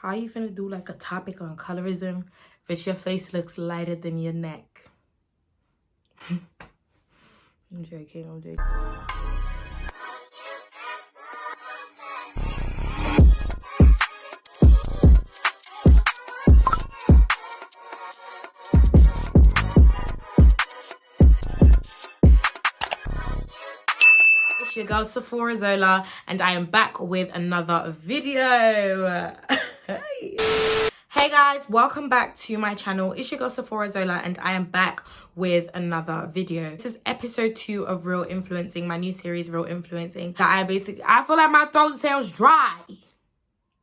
How you finna do like a topic on colorism but your face looks lighter than your neck? I'm joking. It's your girl Sephora Zola and I am back with another video. Hey guys, welcome back to my channel. It's your girl Sephora Zola and I am back with another video. This is episode 2 of Real Influencing, my new series Real Influencing. I feel like my throat sounds dry.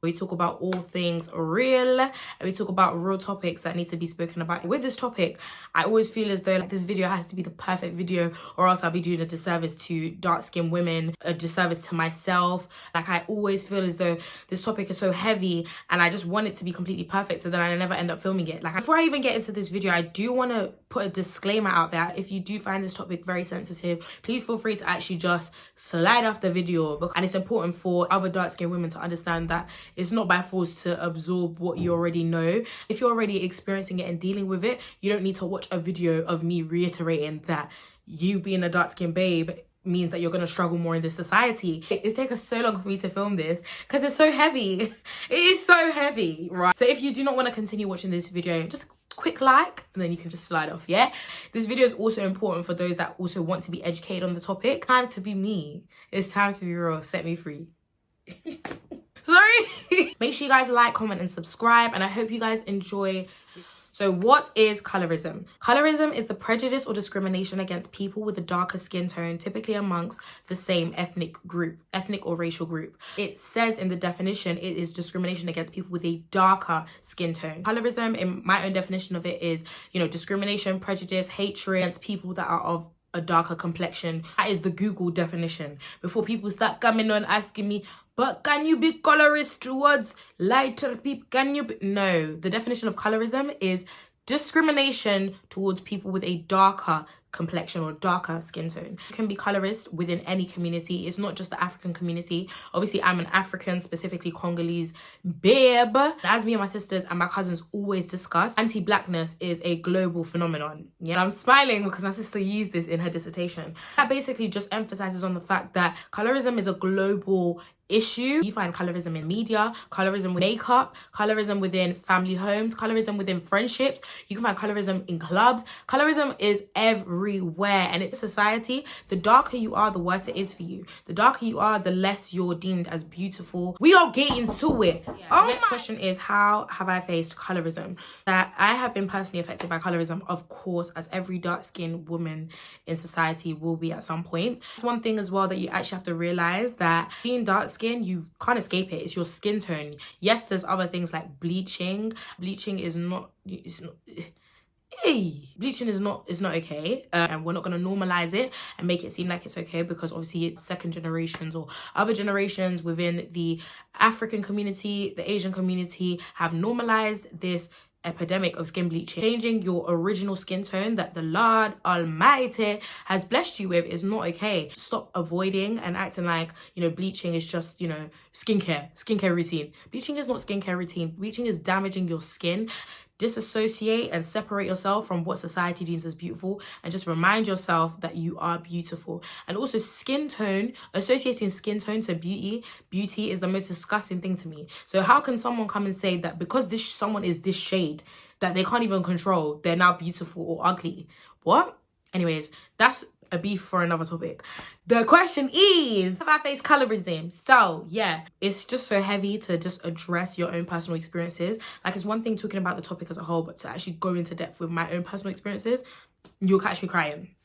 We talk about all things real and we talk about real topics that need to be spoken about. With this topic, I always feel as though like this video has to be the perfect video or else I'll be doing a disservice to dark-skinned women, a disservice to myself. Like I always feel as though this topic is so heavy and I just want it to be completely perfect so that I never end up filming it. Like before I even get into this video, I do want to put a disclaimer out there. If you do find this topic very sensitive, please feel free to actually just slide off the video. And it's important for other dark-skinned women to understand that it's not by force to absorb what you already know. If you're already experiencing it and dealing with it, you don't need to watch a video of me reiterating that you being a dark-skinned babe means that you're going to struggle more in this society. It's taken so long for me to film this because it's so heavy. It is so heavy, right? So if you do not want to continue watching this video, just quick like and then you can just slide off. Yeah, this video is also important for those that also want to be educated on the topic. Time to be me. It's time to be real. Set me free. Sorry. Make sure you guys like, comment and subscribe and I hope you guys enjoy. So what is colorism? Colorism is the prejudice or discrimination against people with a darker skin tone, typically amongst the same ethnic or racial group. It says in the definition, it is discrimination against people with a darker skin tone. Colorism, in my own definition of it, is, discrimination, prejudice, hatred against people that are of a darker complexion. That is the Google definition. Before people start coming on asking me, but can you be colorist towards lighter people? Can you be? No, the definition of colorism is discrimination towards people with a darker complexion or darker skin tone. You can be colorist within any community. It's not just the African community. Obviously, I'm an African, specifically Congolese babe. As me and my sisters and my cousins always discuss, anti-blackness is a global phenomenon. Yeah, and I'm smiling because my sister used this in her dissertation. That basically just emphasizes on the fact that colorism is a global issue. You find colorism in media, colorism with makeup, colorism within family homes, colorism within friendships. You can find colorism in clubs. Colorism is everywhere and it's society. The darker you are, the worse it is for you. The darker you are, the less you're deemed as beautiful. We are getting to it. Yeah. The next question is, how have I faced colorism? That I have been personally affected by colorism, of course, as every dark-skinned woman in society will be at some point. It's one thing as well that you actually have to realize that being dark skin, you can't escape it. It's your skin tone. Yes, there's other things like bleaching. Bleaching is not okay, and we're not going to normalize it and make it seem like it's okay, because obviously it's second generations or other generations within the African community, the Asian community have normalized this epidemic of skin bleaching. Changing your original skin tone that the Lord Almighty has blessed you with is not okay. Stop avoiding and acting like, bleaching is just, skincare routine. Bleaching is not skincare routine. Bleaching is damaging your skin. Disassociate and separate yourself from what society deems as beautiful and just remind yourself that you are beautiful. And also skin tone, associating skin tone to beauty is the most disgusting thing to me. So how can someone come and say that because someone is this shade that they can't even control, they're now beautiful or ugly? What? Anyways, that's a beef for another topic. The question is, have I faced colorism? So yeah, it's just so heavy to just address your own personal experiences. Like, it's one thing talking about the topic as a whole, but to actually go into depth with my own personal experiences, you'll catch me crying.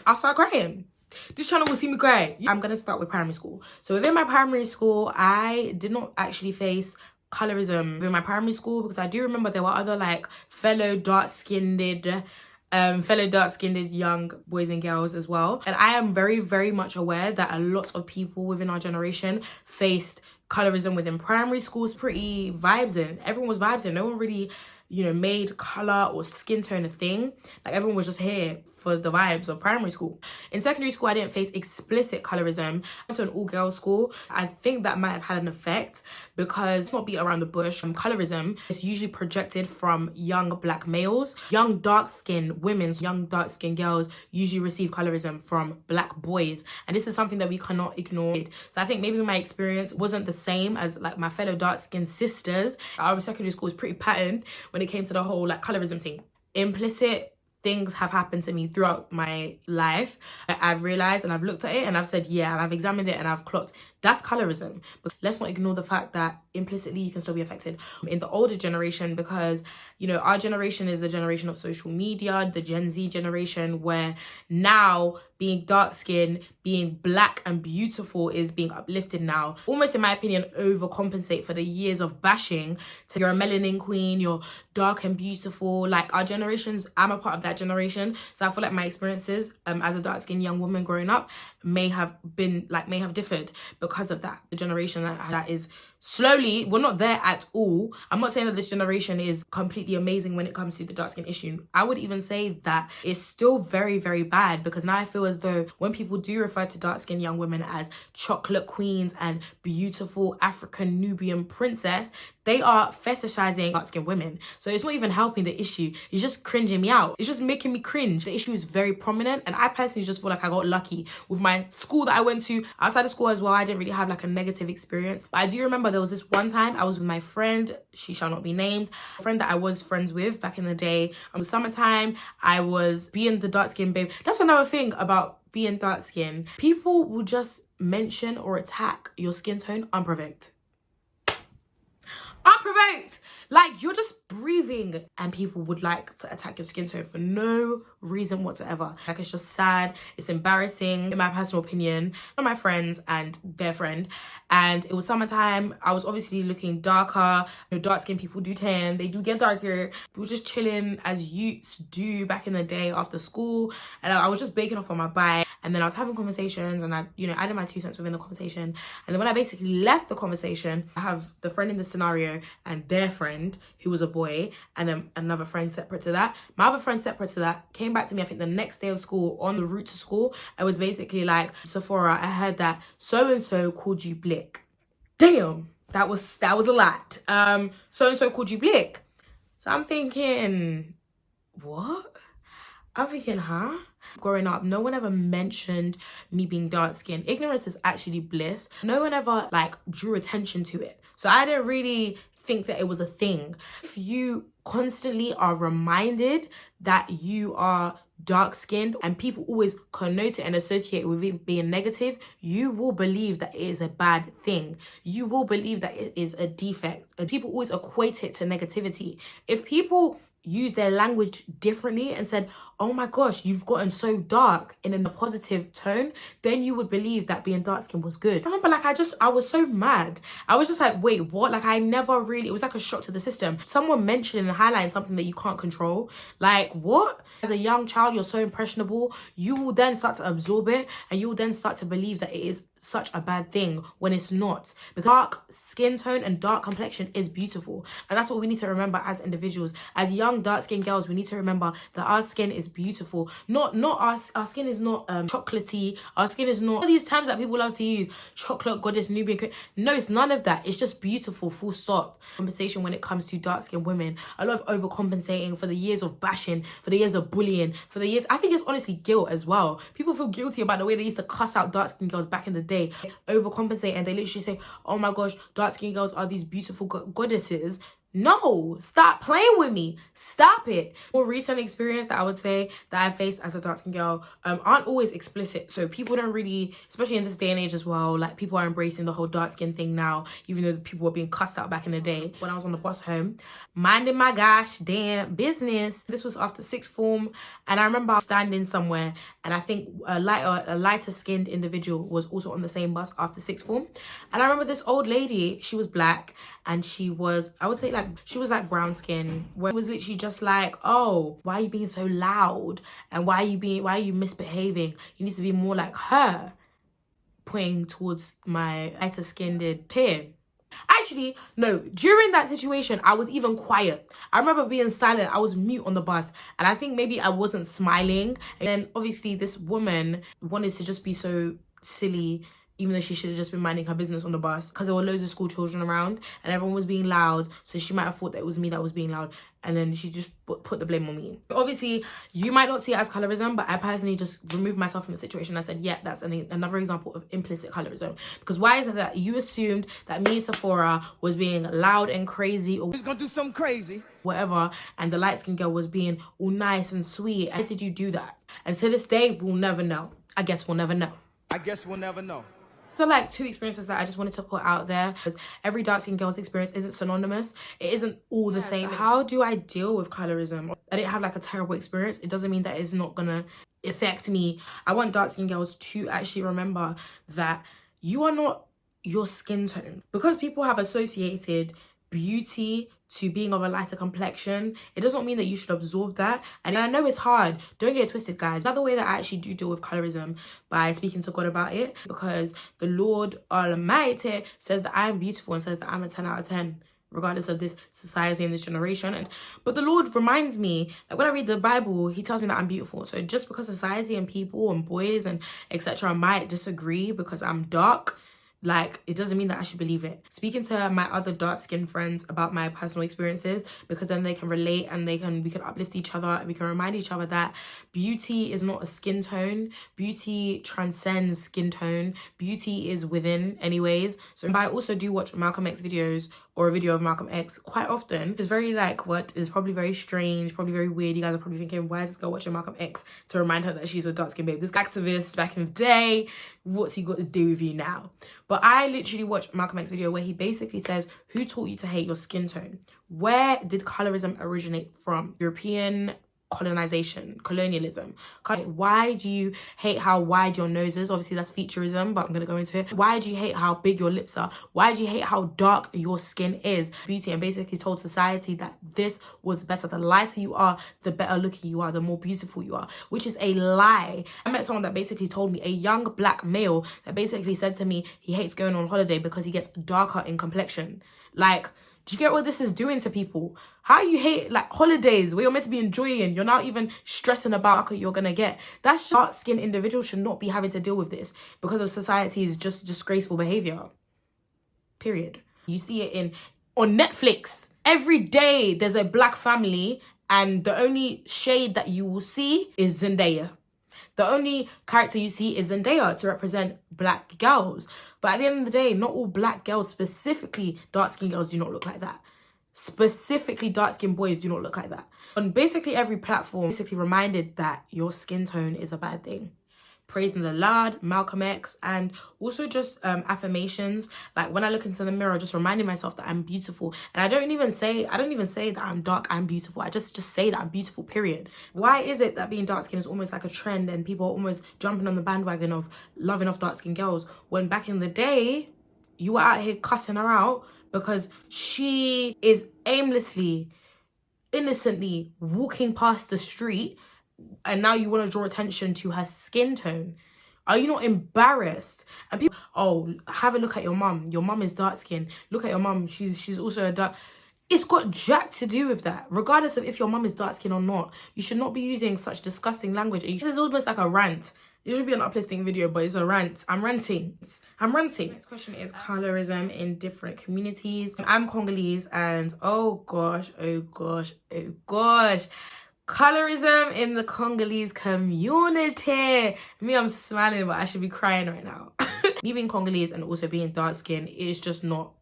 I'll start crying. This channel will see me cry. I'm gonna start with primary school. So within my primary school, I did not actually face colorism in my primary school, because I do remember there were other fellow dark-skinned young boys and girls as well. And I am very, very much aware that a lot of people within our generation faced colorism within primary schools. Pretty vibes in. Everyone was vibes in. No one really made color or skin tone a thing. Like everyone was just here for the vibes of primary school. In secondary school, I didn't face explicit colorism. I went to an all-girls school. I think that might have had an effect because, let's not beat around the bush, colorism is usually projected from young black males. Young dark-skinned women, young dark-skinned girls usually receive colorism from black boys. And this is something that we cannot ignore. So I think maybe my experience wasn't the same as like my fellow dark-skinned sisters. Our secondary school was pretty patterned when it came to the whole like colorism thing. Implicit things have happened to me throughout my life. I've realized and I've looked at it and I've said, yeah, and I've examined it and I've clocked that's colorism. But let's not ignore the fact that implicitly you can still be affected in the older generation, because our generation is the generation of social media, the Gen Z generation, where now being dark skinned, being black and beautiful is being uplifted now. Almost, in my opinion, overcompensate for the years of bashing to you're a melanin queen, you're dark and beautiful. Like our generations, I'm a part of that generation. So I feel like my experiences as a dark skinned young woman growing up may have differed because of that. The generation that is slowly, we're not there at all. I'm not saying that this generation is completely amazing when it comes to the dark skin issue. I would even say that it's still very, very bad, because now I feel as though when people do refer to dark skinned young women as chocolate queens and beautiful African Nubian princess, they are fetishizing dark skinned women. So it's not even helping the issue. It's just cringing me out. It's just making me cringe. The issue is very prominent, and I personally just feel like I got lucky with my school that I went to. Outside of school as well, I didn't really have like a negative experience. But I do remember there was this one time I was with my friend, she shall not be named, a friend that I was friends with back in the day. It was summertime. I was being the dark skin babe. That's another thing about being dark skin. People will just mention or attack your skin tone unprovoked. Unprovoked! Like, you're just breathing and people would like to attack your skin tone for no reason whatsoever. Like, it's just sad, it's embarrassing, in my personal opinion. Not my friends and their friend. And it was summertime. I was obviously looking darker. Dark skinned people do tan, they do get darker. We were just chilling as youths do back in the day after school. And I was just baking off on my bike. And then I was having conversations and I added my 2 cents within the conversation. And then when I basically left the conversation, I have the friend in the scenario and their friend, who was a boy, and then another friend separate to that. My other friend separate to that came back to me, I think the next day of school, on the route to school. I was basically like, Sephora, I heard that so-and-so called you Blick. Damn, that was a lot. So-and-so called you Blick. So I'm thinking, what? I'm thinking, huh? Growing up, no one ever mentioned me being dark skinned. Ignorance is actually bliss. No one ever drew attention to it. So I didn't really think that it was a thing. If you constantly are reminded that you are dark skinned and people always connote it and associate it with it being negative, you will believe that it is a bad thing. You will believe that it is a defect. And people always equate it to negativity. If people use their language differently and said, oh my gosh, you've gotten so dark in a positive tone, then you would believe that being dark skinned was good. I remember I was so mad. I was just like, wait, what? I never really, it was like a shock to the system. Someone mentioning and highlighting something that you can't control. Like, what? As a young child, you're so impressionable. You will then start to absorb it and you will then start to believe that it is such a bad thing when it's not. Because dark skin tone and dark complexion is beautiful. And that's what we need to remember as individuals. As young dark skinned girls, we need to remember that our skin is beautiful. Not our skin is not chocolatey. Our skin is not all these terms that people love to use. Chocolate, goddess, Nubian. No, it's none of that. It's just beautiful, full stop. Conversation when it comes to dark skinned women. A lot of overcompensating for the years of bashing, for the years of bullying, for the years, I think it's honestly guilt as well. People feel guilty about the way they used to cuss out dark skinned girls back in the day. Overcompensate and they literally say, oh my gosh, dark skinned girls are these beautiful goddesses. No, stop playing with me. Stop it. More recent experience that I would say that I faced as a dark skin girl aren't always explicit. So people don't really, especially in this day and age as well, people are embracing the whole dark skin thing now, even though people were being cussed out back in the day. When I was on the bus home, minding my gosh damn business. This was after sixth form, and I remember standing somewhere, and I think a lighter skinned individual was also on the same bus after sixth form. And I remember this old lady, she was black, and she was, I would say she was brown skin, where it was literally just oh, why are you being so loud? And why are you misbehaving? You need to be more like her, pointing towards my lighter skinned peer. Actually, no, during that situation, I was even quiet. I remember being silent. I was mute on the bus. And I think maybe I wasn't smiling. And then obviously this woman wanted to just be so silly, even though she should have just been minding her business on the bus, because there were loads of school children around and everyone was being loud. So she might have thought that it was me that was being loud. And then she just put the blame on me. Obviously, you might not see it as colorism, but I personally just removed myself from the situation. I said, yeah, that's another example of implicit colorism. Because why is it that you assumed that me and Sephora was being loud and crazy, or just gonna do something crazy, whatever, and the light-skinned girl was being all nice and sweet? Why did you do that? And to this day, we'll never know. I guess we'll never know. I guess we'll never know. So like 2 experiences that I just wanted to put out there, because every dark-skinned girl's experience isn't synonymous. It isn't all the same. So how do I deal with colorism? I didn't have like a terrible experience. It doesn't mean that it's not gonna affect me. I want dark-skinned girls to actually remember that you are not your skin tone. Because people have associated beauty to being of a lighter complexion, it doesn't mean that you should absorb that. And I know it's hard, don't get it twisted, guys. Another way that I actually do deal with colorism, by speaking to God about it, because the Lord Almighty says that I am beautiful and says that I'm a 10 out of 10 regardless of this society and this generation. But the Lord reminds me that when I read the Bible, he tells me that I'm beautiful. So just because society and people and boys and etc. might disagree because I'm dark, like, it doesn't mean that I should believe it. Speaking to my other dark-skinned friends about my personal experiences, because then they can relate and we can uplift each other and we can remind each other that beauty is not a skin tone. Beauty transcends skin tone. Beauty is within anyways. So I also do watch Malcolm X videos, or a video of Malcolm X, quite often. It's very like, what is probably very strange, probably very weird. You guys are probably thinking, why is this girl watching Malcolm X to remind her that she's a dark-skinned babe? This activist back in the day, what's he got to do with you now? But I literally watched Malcolm X video where he basically says, who taught you to hate your skin tone? Where did colorism originate from? European colonialism. Why do you hate how wide your nose is? Obviously that's featureism, but I'm gonna go into it. Why do you hate how big your lips are? Why do you hate how dark your skin is? Beauty, and basically told society that this was better. The lighter you are, the better looking you are, the more beautiful you are, which is a lie. I met someone that basically told me, a young black male that basically said to me he hates going on holiday because he gets darker in complexion. Like, do you get what this is doing to people? How you hate like holidays where you're meant to be enjoying, you're not even stressing about what you're gonna get. That dark-skinned individual should not be having to deal with this because of society's just disgraceful behavior. Period. You see it on Netflix. Every day there's a black family and the only shade that you will see is Zendaya. The only character you see is Zendaya to represent black girls. But at the end of the day, not all black girls, specifically dark-skinned girls, do not look like that. Specifically dark-skinned boys do not look like that. On basically every platform, basically reminded that your skin tone is a bad thing. Praising the Lord, Malcolm X, and also just affirmations. Like when I look into the mirror, just reminding myself that I'm beautiful. And I don't even say that I'm dark, I'm beautiful. I just say that I'm beautiful, period. Why is it that being dark skinned is almost like a trend and people are almost jumping on the bandwagon of loving off dark skinned girls, when back in the day, you were out here cussing her out because she is aimlessly, innocently walking past the street, and now you want to draw attention to her skin tone? Are you not embarrassed? And people, oh, have a look at your mum. Your mum is dark skinned. Look at your mum. She's also a dark. It's got jack to do with that. Regardless of if your mum is dark skinned or not, you should not be using such disgusting language. This is almost like a rant. It should be an uplifting video, but it's a rant. I'm ranting. Next question is colorism in different communities. I'm Congolese, and oh gosh. Colorism in the Congolese community. Me, I'm smiling, but I should be crying right now. Me being Congolese and also being dark skinned is just not,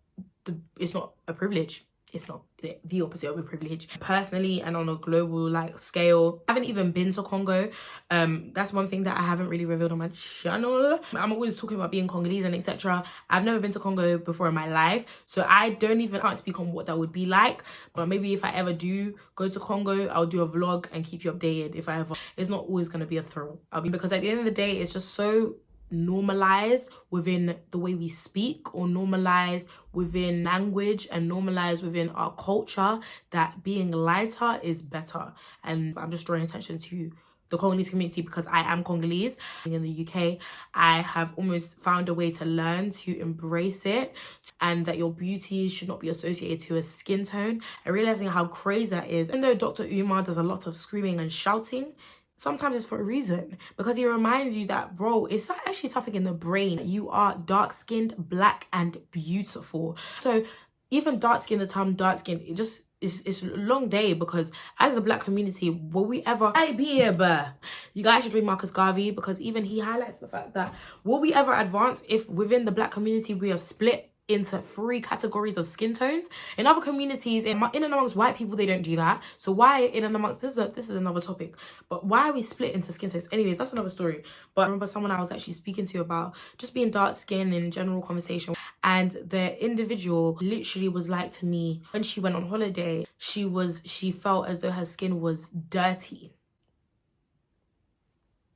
it's not a privilege. It's not the opposite of a privilege. Personally and on a global like scale, I haven't even been to Congo. That's one thing that I haven't really revealed on my channel. I'm always talking about being Congolese and etc. I've never been to Congo before in my life, so I can't speak on what that would be like. But maybe if I ever do go to Congo, I'll do a vlog and keep you updated if I ever. It's not always going to be a thrill. Because at the end of the day, it's just so normalized within the way we speak, or normalized within language, and normalized within our culture, that being lighter is better. And I'm just drawing attention to the Congolese community because I am Congolese. In the UK, I have almost found a way to learn to embrace it, and that your beauty should not be associated to a skin tone, and realizing how crazy that is. Even though Dr. Umar does a lot of screaming and shouting, sometimes it's for a reason, because he reminds you that, bro, it's actually something in the brain. You are dark-skinned, black, and beautiful. So even dark-skinned, the term dark-skinned, it's a long day, because as the black community, will we ever you guys should read Marcus Garvey, because even he highlights the fact that will we ever advance if within the black community we are split into 3 categories of skin tones? In other communities, in and amongst white people, they don't do that. So why in and amongst, this is another topic, but why are we split into skin tones? Anyways, that's another story. But I remember someone I was actually speaking to about just being dark skinned in general conversation, and the individual literally was like to me, when she went on holiday, she felt as though her skin was dirty.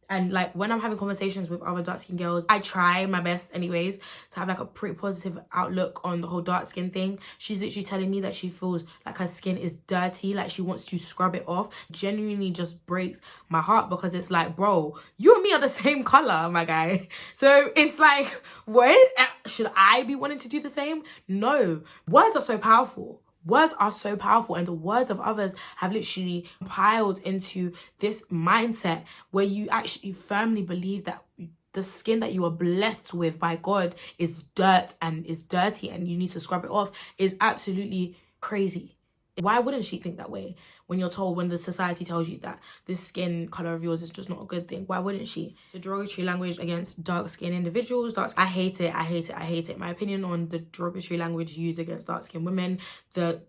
And like when I'm having conversations with other dark skin girls, I try my best anyways to have like a pretty positive outlook on the whole dark skin thing. She's literally telling me that she feels like her skin is dirty, like she wants to scrub it off. Genuinely just breaks my heart, because it's like, bro, you and me are the same color, my guy. So it's like, what? Should I be wanting to do the same? No. Words are so powerful. Words are so powerful, and the words of others have literally piled into this mindset where you actually firmly believe that the skin that you are blessed with by God is dirt and is dirty and you need to scrub it off is absolutely crazy. Why wouldn't she think that way when you're told, when the society tells you that this skin color of yours is just not a good thing? Why wouldn't she? The derogatory language against dark-skinned individuals, I hate it. My opinion on the derogatory language used against dark-skinned women,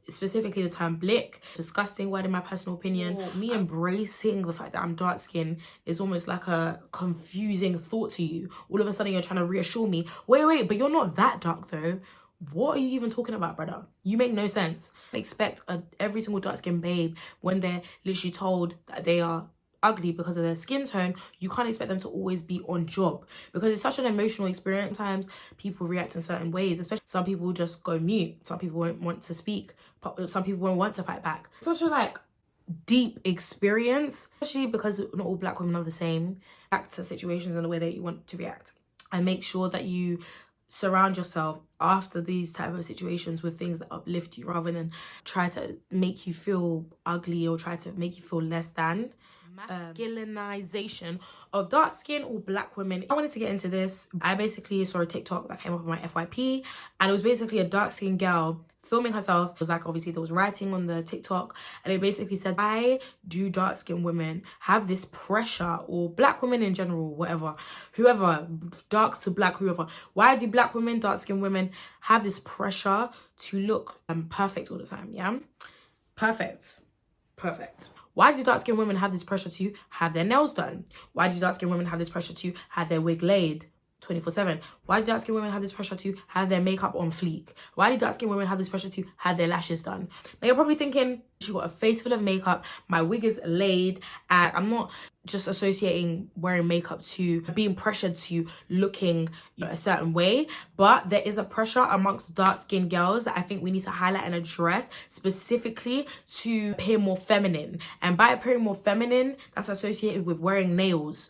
specifically the term blick, disgusting word in my personal opinion. Me embracing the fact that I'm dark-skinned is almost like a confusing thought to you. All of a sudden you're trying to reassure me, wait, but you're not that dark though. What are you even talking about, brother? You make no sense. Expect every single dark-skinned babe, when they're literally told that they are ugly because of their skin tone, you can't expect them to always be on job, because it's such an emotional experience. Sometimes people react in certain ways, especially some people just go mute. Some people won't want to speak. Some people won't want to fight back. Such a deep experience, especially because not all black women are the same. Back to situations in the way that you want to react, and make sure that you surround yourself after these type of situations with things that uplift you, rather than try to make you feel ugly or try to make you feel less than. Masculinization of dark skin or black women. I wanted to get into this. I basically saw a TikTok that came up on my FYP, and it was basically a dark skinned girl filming herself. It was like, obviously there was writing on the TikTok, and it basically said, why do dark skinned women have this pressure, or black women in general, whoever, dark to black, whoever, why do black women, dark skinned women have this pressure to look perfect all the time? Yeah, perfect. Why do dark-skinned women have this pressure to have their nails done? Why do dark-skinned women have this pressure to have their wig laid 24/7? Why do dark-skinned women have this pressure to have their makeup on fleek? Why do dark-skinned women have this pressure to have their lashes done? Now you're probably thinking, she got a face full of makeup, my wig is laid, and I'm not just associating wearing makeup to being pressured to looking a certain way, but there is a pressure amongst dark-skinned girls that I think we need to highlight and address, specifically to appear more feminine. And by appearing more feminine, that's associated with wearing nails,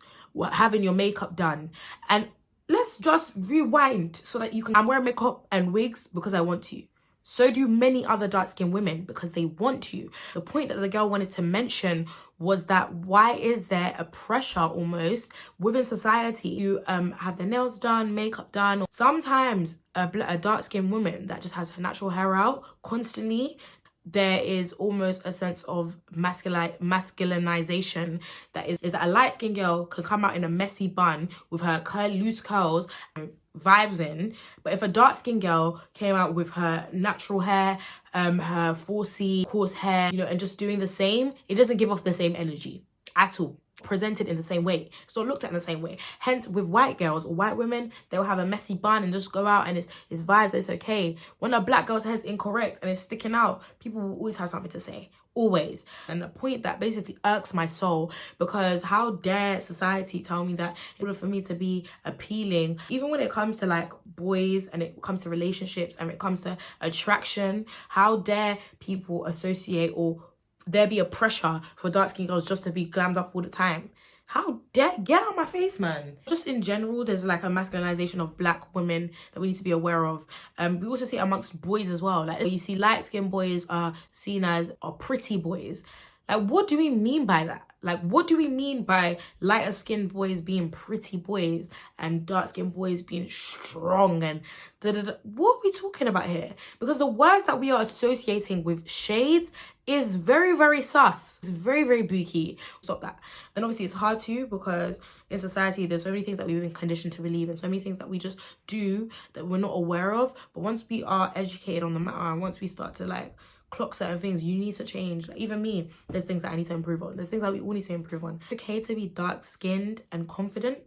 having your makeup done. And let's just rewind so that you can. I'm wearing makeup and wigs because I want to. So do many other dark-skinned women because they want to. The point that the girl wanted to mention was that why is there a pressure almost within society to have their nails done, makeup done? Sometimes a dark-skinned woman that just has her natural hair out constantly, there is almost a sense of masculinization that is that a light-skinned girl could come out in a messy bun with her loose curls and vibes in, but if a dark-skinned girl came out with her natural hair, her 4C coarse hair, and just doing the same, it doesn't give off the same energy at all. Presented in the same way, so looked at in the same way. Hence, with white girls or white women, they'll have a messy bun and just go out and it's vibes, it's okay. When a black girl's hair is incorrect and it's sticking out, people will always have something to say, always. And the point that basically irks my soul, because how dare society tell me that in order for me to be appealing, even when it comes to boys and it comes to relationships and it comes to attraction, how dare people associate or there be a pressure for dark-skinned girls just to be glammed up all the time. How dare, get out of my face, man. Just in general, there's like a masculinization of black women that we need to be aware of. We also see it amongst boys as well. Like you see light-skinned boys are seen as pretty boys. Like, what do we mean by that? Like, what do we mean by lighter skinned boys being pretty boys and dark skinned boys being strong and da-da-da? What are we talking about here? Because the words that we are associating with shades is very, very sus. It's very, very booky. Stop that. And obviously it's hard to, because in society there's so many things that we've been conditioned to believe and so many things that we just do that we're not aware of. But once we are educated on the matter and once we start to like clock certain things, you need to change. Like, even me, there's things that I need to improve on. There's things that we all need to improve on. It's okay to be dark-skinned and confident.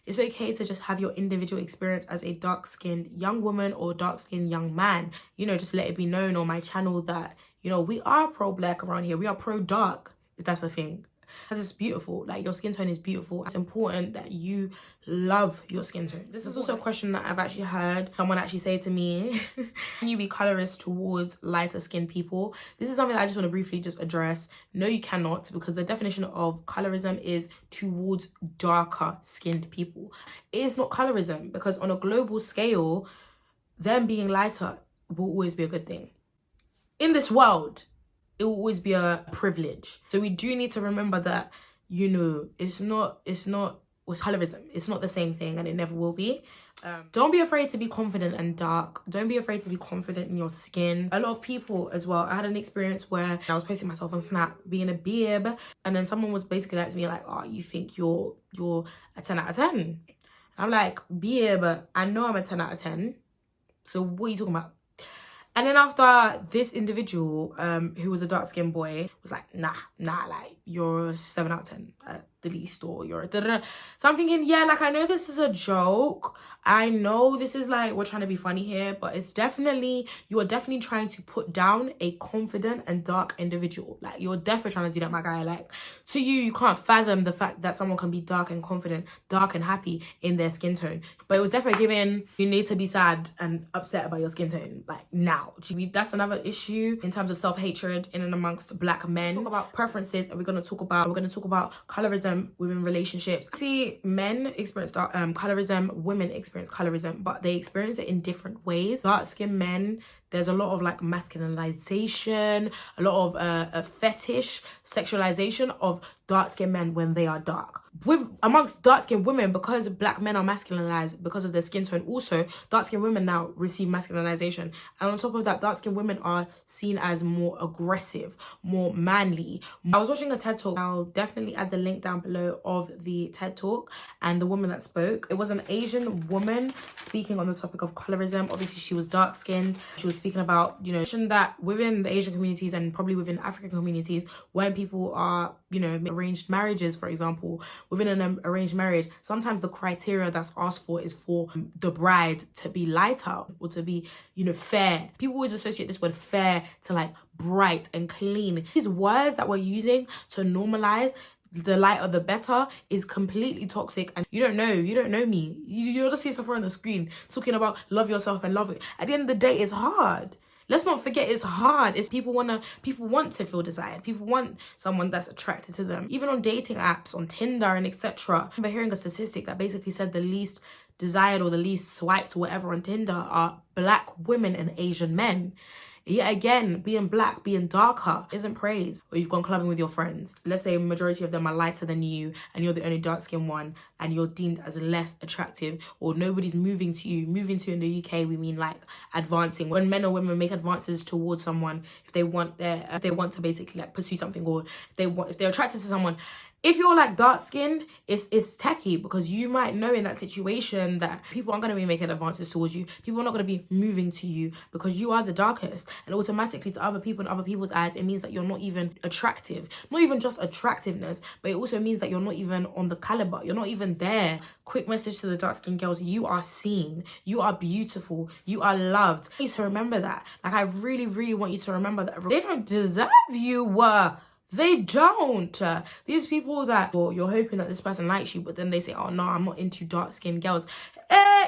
It's okay to just have your individual experience as a dark-skinned young woman or dark-skinned young man. You know, just let it be known on my channel that, you know, we are pro-black around here. We are pro-dark, if that's a thing. Because it's beautiful. Like, your skin tone is beautiful. It's important that you love your skin tone. This is also a question that I've actually heard someone actually say to me. Can you be colorist towards lighter skinned people? This is something that I just want to briefly just address. No, you cannot, because the definition of colorism is towards darker skinned people. It is not colorism, because on a global scale, them being lighter will always be a good thing. In this world, it will always be a privilege. So we do need to remember that, you know, it's not with colorism. It's not the same thing, and it never will be. Don't be afraid to be confident and dark. Don't be afraid to be confident in your skin. A lot of people as well, I had an experience where I was posting myself on Snap being a beeb, and then someone was basically like to me like, oh, you think you're a 10 out of 10? And I'm like, beeb, I know I'm a 10 out of 10. So what are you talking about? And then after this individual, who was a dark-skinned boy, was like, nah, like, you're a 7 out of 10 at the least, or you're a da-da-da. So I'm thinking, yeah, like, I know this is a joke. I know this is like, we're trying to be funny here, but it's definitely, you are definitely trying to put down a confident and dark individual. Like, you're definitely trying to do that, my guy. Like, to you, you can't fathom the fact that someone can be dark and confident, dark and happy in their skin tone. But it was definitely given, you need to be sad and upset about your skin tone, like, now. That's another issue in terms of self-hatred in and amongst black men. Talk about preferences, and we're going to talk about colorism within relationships. See, men experience colorism, women experience colorism, but they experience it in different ways. Dark-skinned men, there's a lot of like masculinization, a lot of fetish, sexualization of dark-skinned men when they are dark. Amongst dark-skinned women, because black men are masculinized because of their skin tone, also dark-skinned women now receive masculinization. And on top of that, dark-skinned women are seen as more aggressive, more manly. I was watching a TED Talk. I'll definitely add the link down below of the TED Talk and the woman that spoke. It was an Asian woman speaking on the topic of colorism. Obviously, she was dark-skinned. She was speaking about, you know, that within the Asian communities and probably within African communities, when people are, you know, arranged marriages, for example, within an arranged marriage, sometimes the criteria that's asked for is for the bride to be lighter or to be, you know, fair. People always associate this word fair to like bright and clean. These words that we're using to normalize the lighter the better is completely toxic, and you don't know me. You'll just see stuff on the screen talking about love yourself and love it. At the end of the day, it's hard. Let's not forget it's hard. It's people want to feel desired. People want someone that's attracted to them. Even on dating apps, on Tinder and etc. I remember hearing a statistic that basically said the least desired or the least swiped or whatever on Tinder are black women and Asian men. Yet again, being black, being darker isn't praise. Or you've gone clubbing with your friends. Let's say a majority of them are lighter than you and you're the only dark-skinned one and you're deemed as less attractive, or nobody's moving to you. Moving to in the UK, we mean like advancing. When men or women make advances towards someone, if they want to basically like pursue something, or if they're attracted to someone. If you're like dark skinned, it's tacky, because you might know in that situation that people aren't going to be making advances towards you. People are not going to be moving to you because you are the darkest. And automatically to other people in other people's eyes, it means that you're not even attractive. Not even just attractiveness, but it also means that you're not even on the caliber. You're not even there. Quick message to the dark skinned girls. You are seen. You are beautiful. You are loved. Please remember that. Like, I really, really want you to remember that. They don't deserve you. They don't. These people that you're hoping that this person likes you, but then they say, oh no, I'm not into dark-skinned girls.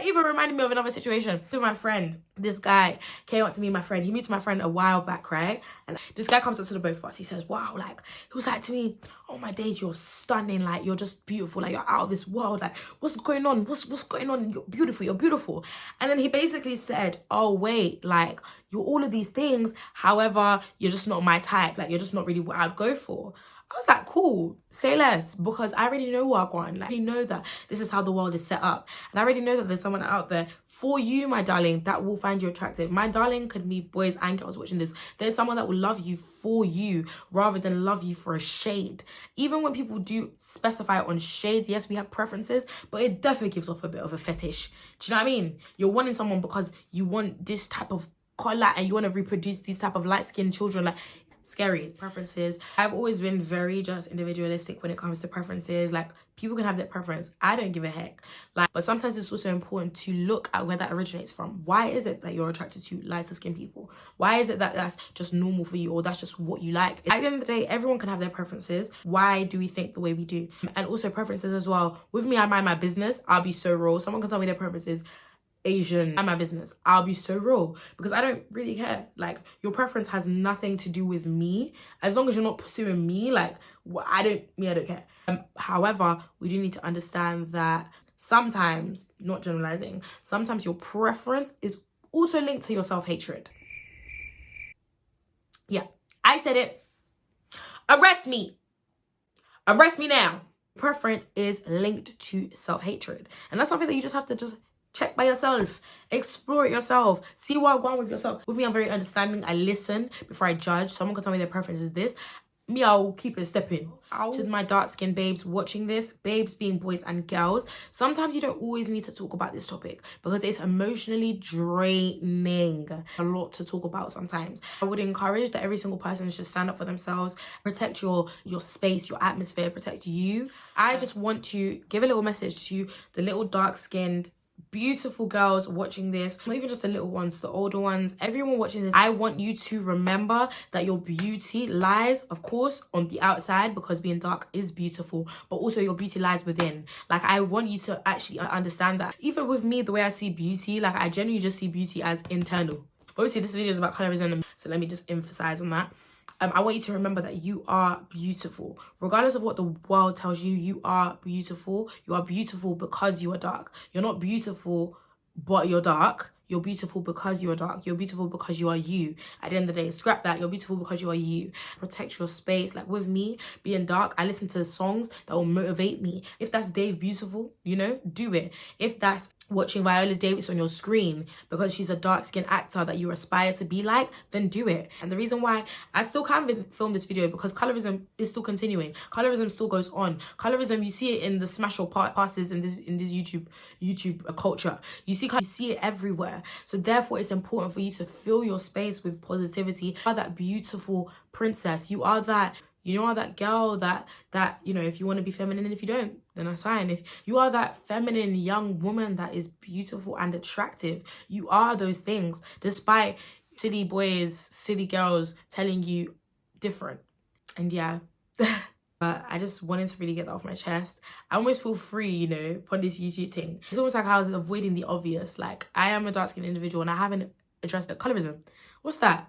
Even reminded me of another situation with my friend. This guy came up to me, my friend. He meets my friend a while back, right? And this guy comes up to the both of us. He says, wow, like, he was like to me, oh my days, you're stunning. Like, you're just beautiful. Like, you're out of this world. Like, what's going on? What's going on? You're beautiful. You're beautiful. And then he basically said, oh wait, like, you're all of these things. However, you're just not my type. Like, you're just not really what I'd go for. I was like, cool, say less, because I already know what I want. Like, I already know that this is how the world is set up. And I already know that there's someone out there for you, my darling, that will find you attractive. My darling could be boys and girls watching this. There's someone that will love you for you rather than love you for a shade. Even when people do specify on shades, yes, we have preferences, but it definitely gives off a bit of a fetish. Do you know what I mean? You're wanting someone because you want this type of color and you want to reproduce these type of light-skinned children. Like, scary preferences. I've always been very just individualistic when it comes to preferences. Like, people can have their preference. I don't give a heck. Like, but sometimes it's also important to look at where that originates from. Why is it that you're attracted to lighter skinned people? Why is it that that's just normal for you, or that's just what you like? At the end of the day, everyone can have their preferences. Why do we think the way we do? And also preferences as well. With me, I mind my business. I'll be so raw. Someone can tell me their preferences. Asian and my business, I'll be so raw because I don't really care. Like, your preference has nothing to do with me as long as you're not pursuing me. Like, I don't care. However, we do need to understand that sometimes, not generalizing, sometimes your preference is also linked to your self-hatred. Yeah, I said it. Arrest me now. Preference is linked to self-hatred, and that's something that you just have to just check by yourself, explore it yourself, see what wrong with yourself. With me, I'm very understanding. I listen before I judge. Someone can tell me their preference is this. Me, I'll keep it stepping. To my dark-skinned babes watching this, babes being boys and girls, sometimes you don't always need to talk about this topic because it's emotionally draining. A lot to talk about sometimes. I would encourage that every single person should stand up for themselves, protect your space, your atmosphere, protect you. I just want to give a little message to the little dark-skinned beautiful girls watching this, not even just the little ones, the older ones, everyone watching this. I want you to remember that your beauty lies, of course, on the outside, because being dark is beautiful, but also your beauty lies within. Like, I want you to actually understand that. Even with me, the way I see beauty, like, I genuinely just see beauty as internal. Obviously, this video is about colorism, so let me just emphasize on that. I want you to remember that you are beautiful. Regardless of what the world tells you, you are beautiful. You are beautiful because you are dark. You're not beautiful, but you're dark. You're beautiful because you're dark. You're beautiful because you are you. At the end of the day, scrap that. You're beautiful because you are you. Protect your space. Like, with me being dark, I listen to songs that will motivate me. If that's Dave Beautiful, you know, do it. If that's watching Viola Davis on your screen because she's a dark-skinned actor that you aspire to be like, then do it. And the reason why I still can't film this video because colorism is still continuing. Colorism still goes on. Colorism, you see it in the smash or passes in this YouTube culture. You see it everywhere. So therefore, it's important for you to fill your space with positivity. You are that beautiful princess. You are that, you are that girl that, you know, if you want to be feminine, and if you don't, then that's fine. If you are that feminine young woman that is beautiful and attractive, you are those things, despite silly boys, silly girls telling you different. And yeah. But I just wanted to really get that off my chest. I almost feel free, you know, upon this YouTube thing. It's almost like I was avoiding the obvious. Like, I am a dark-skinned individual and I haven't addressed colorism. What's that?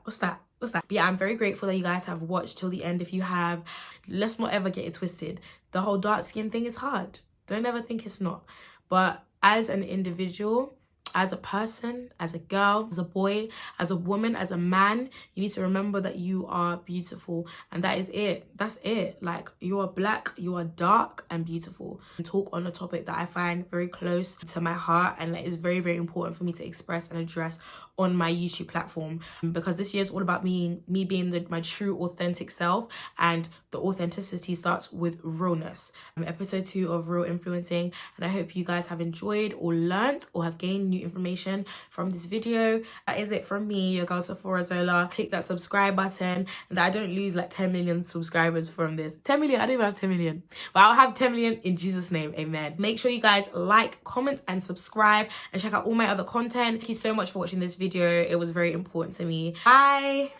But yeah, I'm very grateful that you guys have watched till the end. If you have, let's not ever get it twisted. The whole dark skin thing is hard. Don't ever think it's not. But as an individual, as a person, as a girl, as a boy, as a woman, as a man, you need to remember that you are beautiful, and that is it. That's it. Like, you are black, you are dark and beautiful. And talk on a topic that I find very close to my heart, and that is very, very important for me to express and address on my YouTube platform, because this year is all about me being my true authentic self, and the authenticity starts with realness. Episode 2 of Real Influencing, and I hope you guys have enjoyed or learnt or have gained new information from this video. That is it from me, your girl Sephora Zola. Click that subscribe button, and that I don't lose like 10 million subscribers from this. 10 million, I don't even have 10 million, but I'll have 10 million in Jesus' name, amen. Make sure you guys like, comment and subscribe, and check out all my other content. Thank you so much for watching this video. It was very important to me. Bye.